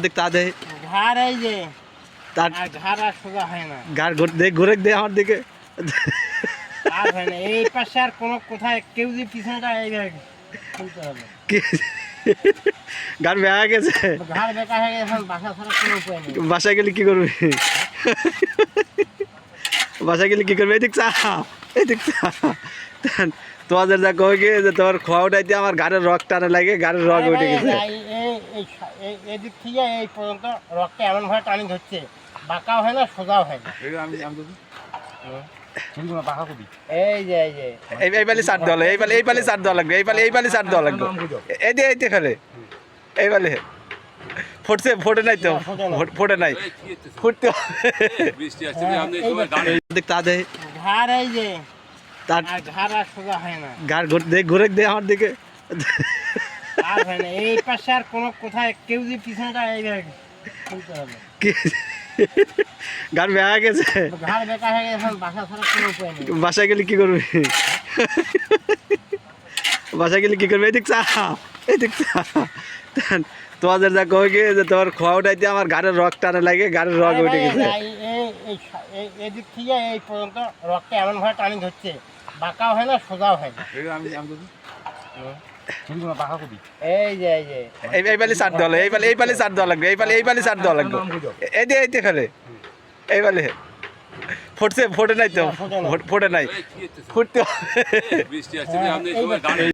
দেখ তা দে ঘাড় এই যে তার আর ঘাড় আর সোজা হয় না, গার ঘুরে দে আমার দিকে। আর হয় না এই পাশে আর কোনো কোথায় কেউ যদি পিছনটা এইভাবে খুলতে হবে। কি গার বেয়া গেছে, ঘাড় বেঁকা হয়ে গেছে, এখন বাসা ছাড়া কোনো উপায় নেই। বাসায় গেলে কি করবি? বাসায় গেলে কি করবি? এদিক চা, এদিক চা। তোমাদের যা কই গিয়ে যে তোমার খোয়া উঠাইতে আমার গাড়ির রক টানে লাগে, গাড়ির রক উঠে গেছে। এদিক থেকে এই পর্যন্ত রক্তটা এমন ভাবে টানি ধরছে, বাঁকাও হয় না সোজাও হয় না। এই যে এই পালি চার দেওয়া লাগবে, এই পালি চার দেওয়া লাগবে, এই পালি চার দেওয়া লাগবে। এই দিয়ে এইতে ফেলে, এই পালি ফোটে নাই তো, ফোটে নাই, ফুটতে দেখ তা দে ঘাড় এই যে তার আর ঘাড় আর সোজা হয় না, গার ঘুরে দে আমার দিকে। আর হয় না এই পাশে আর কোনো কোথায় কেউ যদি পিছনটা এইভাবে খুলতে হবে। কি গার বেয়া গেছে, ঘাড় বেঁকা হয়ে গেছে, এখন বাসা ছাড়া কোনো উপায় নেই। বাসায় গেলে কি করবি? বাসায় গেলে কি করবি? এদিক চা, এদিক চা। তোমাদের যা কই গিয়ে যে তোমার খোয়া উঠাইতে আমার গাড়ির রক টানে লাগে, গাড়ির রক উঠে গেছে। এদিক থেকে এই পর্যন্ত রক্তটা এমন ভাবে টানি ধরছে, বাঁকাও হয় না সোজাও হয় না। এই যে এই পালি চার দেওয়া লাগবে, এই পালি চার দেওয়া লাগবে, এই পালি চার দেওয়া লাগবে। এই দিয়ে এইতে ফেলে, এই পালি ফোটে নাই তো, ফোটে নাই, ফুটতে